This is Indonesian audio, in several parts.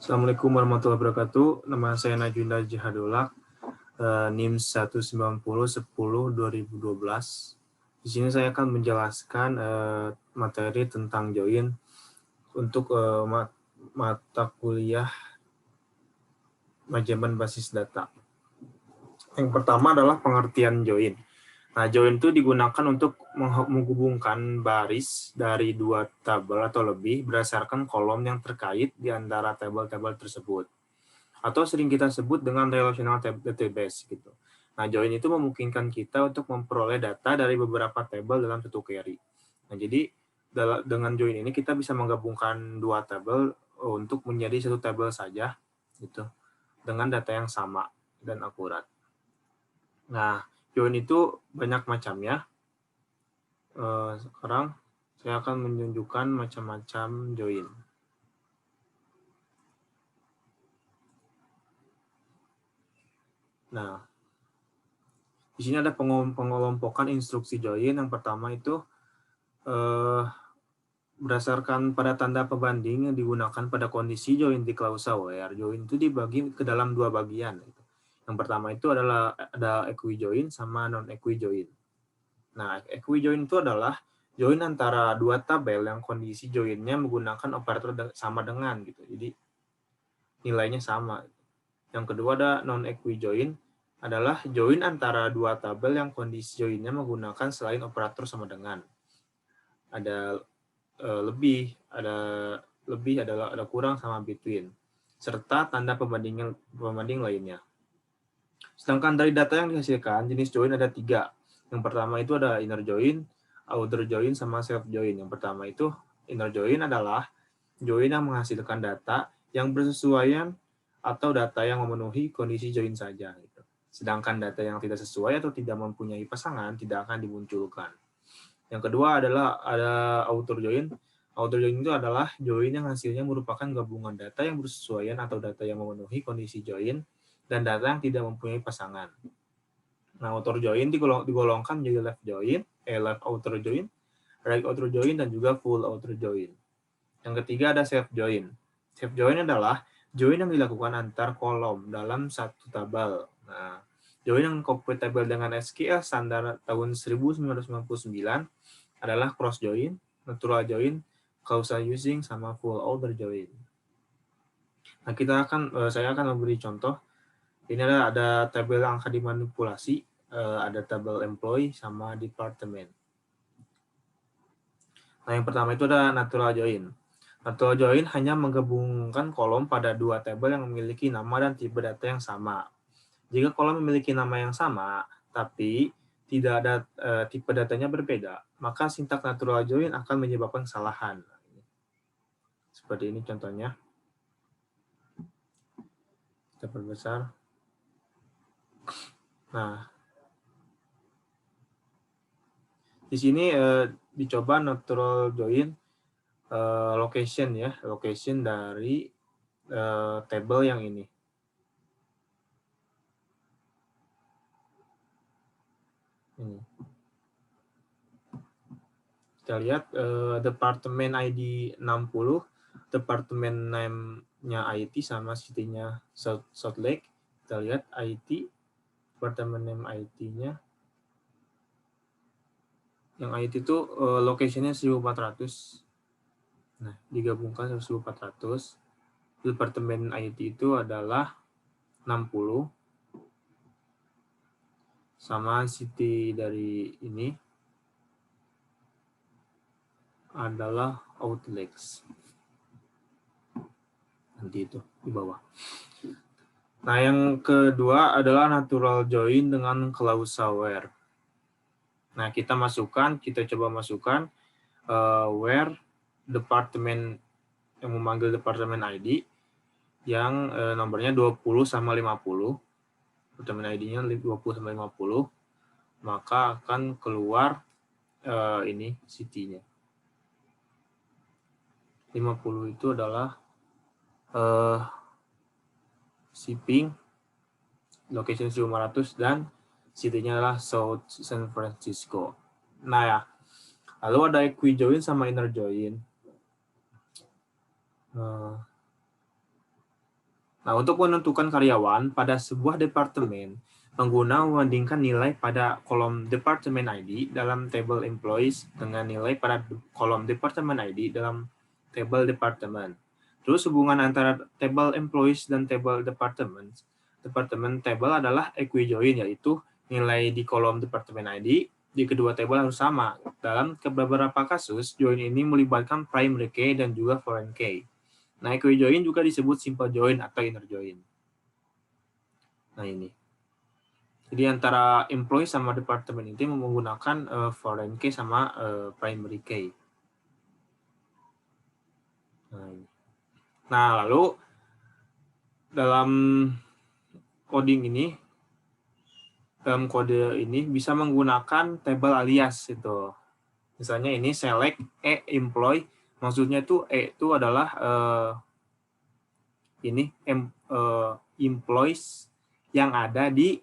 Assalamualaikum warahmatullahi wabarakatuh. Nama saya Najunda Jihadullah, NIM 19010-2012. Di sini saya akan menjelaskan materi tentang join untuk mata kuliah manajemen basis data. Yang pertama adalah pengertian join. Nah, join itu digunakan untuk menghubungkan baris dari dua tabel atau lebih berdasarkan kolom yang terkait di antara tabel-tabel tersebut. Atau sering kita sebut dengan relational database gitu. Nah, join itu memungkinkan kita untuk memperoleh data dari beberapa tabel dalam satu query. Nah, jadi dengan join ini kita bisa menggabungkan dua tabel untuk menjadi satu tabel saja gitu dengan data yang sama dan akurat. Nah, join itu banyak macamnya. Sekarang saya akan menunjukkan macam-macam join. Nah, di sini ada pengelompokan instruksi join. Yang pertama itu berdasarkan pada tanda pembanding yang digunakan pada kondisi join di klausa where. Join itu dibagi ke dalam dua bagian. Yang pertama itu adalah ada equi-join sama non-equi-join. Nah, equi-join itu adalah join antara dua tabel yang kondisi joinnya menggunakan operator sama dengan gitu. Jadi nilainya sama. Yang kedua ada non-equi-join adalah join antara dua tabel yang kondisi joinnya menggunakan selain operator sama dengan. Ada lebih, ada kurang sama between, serta tanda pembanding lainnya. Sedangkan dari data yang dihasilkan, jenis join ada 3. Yang pertama itu ada inner join, outer join, sama self join. Yang pertama itu inner join adalah join yang menghasilkan data yang bersesuaian atau data yang memenuhi kondisi join saja. Sedangkan data yang tidak sesuai atau tidak mempunyai pasangan tidak akan dimunculkan. Yang kedua adalah ada outer join. Outer join itu adalah join yang hasilnya merupakan gabungan data yang bersesuaian atau data yang memenuhi kondisi join dan data yang tidak mempunyai pasangan. Nah, outer join digolongkan menjadi left outer join, right outer join, dan juga full outer join. Yang ketiga ada self join. Self join adalah join yang dilakukan antar kolom dalam satu tabel. Nah, join yang kompatibel dengan SQL standar tahun 1999 adalah cross join, natural join, causal using, sama full outer join. Nah, saya akan memberi contoh. Ini ada tabel yang akan dimanipulasi, ada tabel employee sama department. Nah, yang pertama itu ada natural join. Natural join hanya menggabungkan kolom pada dua tabel yang memiliki nama dan tipe data yang sama. Jika kolom memiliki nama yang sama, tapi tidak ada tipe datanya berbeda, maka sintaks natural join akan menyebabkan kesalahan. Seperti ini contohnya. Kita perbesar. Nah, di sini dicoba natural join location ya, location dari table yang ini. Ini. Kita lihat departemen ID 60, departemen name-nya IT sama city-nya Salt Lake. Kita lihat IT, departemen name IT-nya. Yang IT itu location-nya 1400. Nah, digabungkan 1400. Departemen IT itu adalah 60. Sama city dari ini adalah Outlets. Nanti itu di bawah. Nah, yang kedua adalah natural join dengan klausa where. Nah, kita coba masukkan where departemen yang memanggil departemen ID yang nomornya 20 sama 50. Departemen ID-nya 20 sama 50. Maka akan keluar ini city-nya. 50 itu adalah shipping, location 1500, dan city-nya adalah South San Francisco. Nah ya, lalu ada equi join sama inner join. Nah, untuk menentukan karyawan pada sebuah departemen, pengguna membandingkan nilai pada kolom departemen ID dalam tabel employees dengan nilai pada kolom departemen ID dalam tabel departemen. Terus hubungan antara tabel employees dan tabel departemen. Departemen table adalah equijoin, yaitu nilai di kolom departemen ID di kedua tabel harus sama. Dalam beberapa kasus, join ini melibatkan primary key dan juga foreign key. Nah, equijoin juga disebut simple join atau inner join. Nah, ini. Jadi antara employee sama departemen itu menggunakan foreign key sama primary key. Nah, lalu dalam coding ini, dalam kode ini bisa menggunakan table alias itu. Misalnya ini select employee, maksudnya itu itu adalah employees yang ada di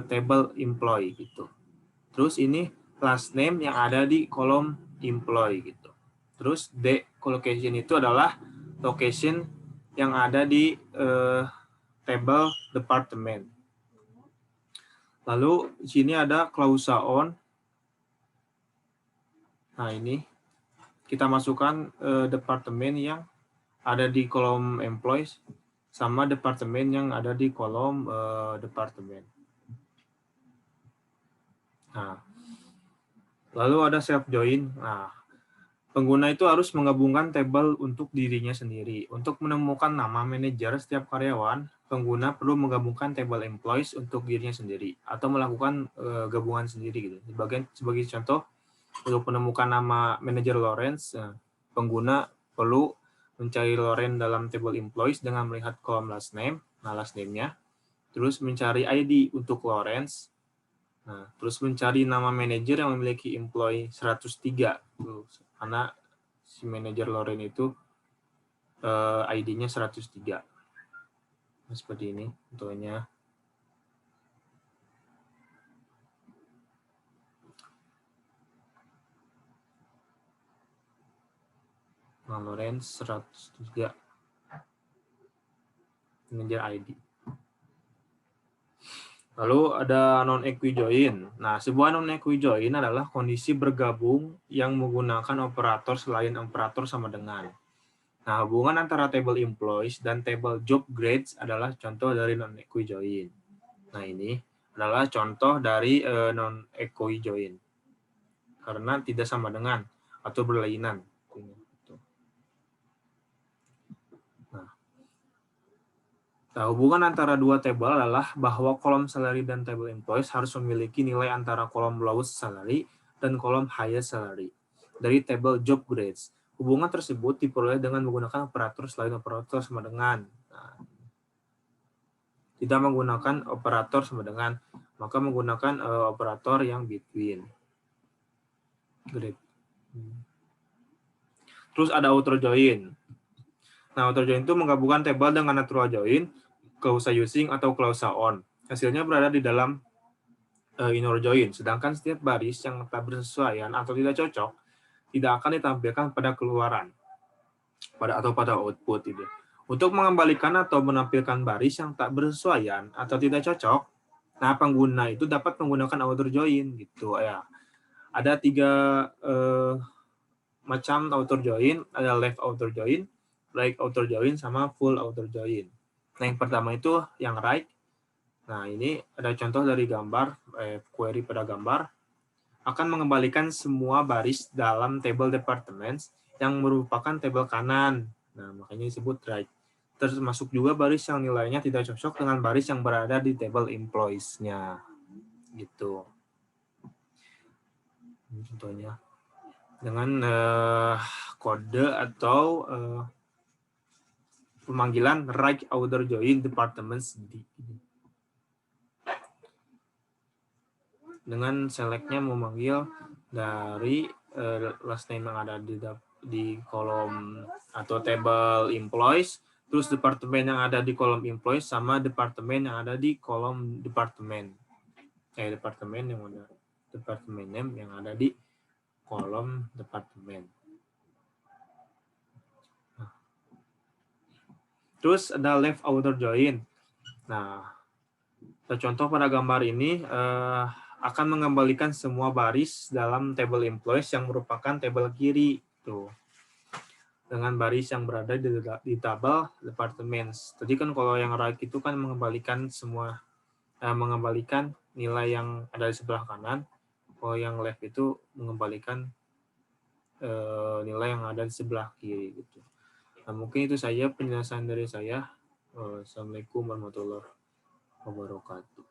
table employee gitu. Terus ini last name yang ada di kolom employee gitu. Terus D collocation itu adalah location yang ada di table department. Lalu di sini ada klausa on. Nah, ini kita masukkan departemen yang ada di kolom employees sama departemen yang ada di kolom departemen. Nah, lalu ada self join. Nah, pengguna itu harus menggabungkan tabel untuk dirinya sendiri. Untuk menemukan nama manajer setiap karyawan, pengguna perlu menggabungkan tabel employees untuk dirinya sendiri atau melakukan gabungan sendiri gitu. Sebagai contoh, untuk menemukan nama manajer Lawrence, pengguna perlu mencari Lawrence dalam tabel employees dengan melihat kolom last name, nah last name-nya, terus mencari ID untuk Lawrence, nah terus mencari nama manajer yang memiliki employee 103, karena si manajer Lawrence itu ID-nya 103. Nah, seperti ini contohnya. Nah, Lawrence 103 manajer ID. Lalu ada non-equijoin. Nah, sebuah non-equijoin adalah kondisi bergabung yang menggunakan operator selain operator sama dengan. Nah, hubungan antara table employees dan table job grades adalah contoh dari non-equijoin. Nah, ini adalah contoh dari non-equijoin. Karena tidak sama dengan atau berlainan. Nah, hubungan antara dua tabel adalah bahwa kolom salary dan table employees harus memiliki nilai antara kolom lowest salary dan kolom highest salary dari table job grades. Hubungan tersebut diperoleh dengan menggunakan operator selain operator sama dengan. Nah, tidak menggunakan operator sama dengan, maka menggunakan operator yang between. Grade. Terus ada outer join. Nah, outer join itu menggabungkan table dengan natural join, klausa using atau klausa on. Hasilnya berada di dalam inner join, sedangkan setiap baris yang tak bersesuaian atau tidak cocok tidak akan ditampilkan pada keluaran atau pada output itu. Untuk mengembalikan atau menampilkan baris yang tak bersesuaian atau tidak cocok, nah pengguna itu dapat menggunakan outer join gitu ya. Ada 3 macam outer join, ada left outer join, right outer join, sama full outer join. Nah, yang pertama itu yang right. Nah, ini ada contoh dari gambar, query pada gambar, akan mengembalikan semua baris dalam table departments yang merupakan tabel kanan. Nah, makanya disebut right. Termasuk juga baris yang nilainya tidak cocok dengan baris yang berada di table employees-nya. Gitu. Ini contohnya. Dengan kode atau pemanggilan right outer join departments dengan select-nya memanggil dari last name yang ada di kolom atau table employees, terus departemen yang ada di kolom employees sama departemen yang ada di kolom departemen. Departemen yang ada departemen name yang ada di kolom departemen. Terus ada left outer join. Nah, contoh pada gambar ini akan mengembalikan semua baris dalam table employees yang merupakan table kiri tuh dengan baris yang berada di tabel departments. Tadi kan kalau yang right itu kan mengembalikan nilai yang ada di sebelah kanan. Kalau yang left itu mengembalikan nilai yang ada di sebelah kiri gitu. Nah, mungkin itu saja penjelasan dari saya. Assalamualaikum warahmatullahi wabarakatuh.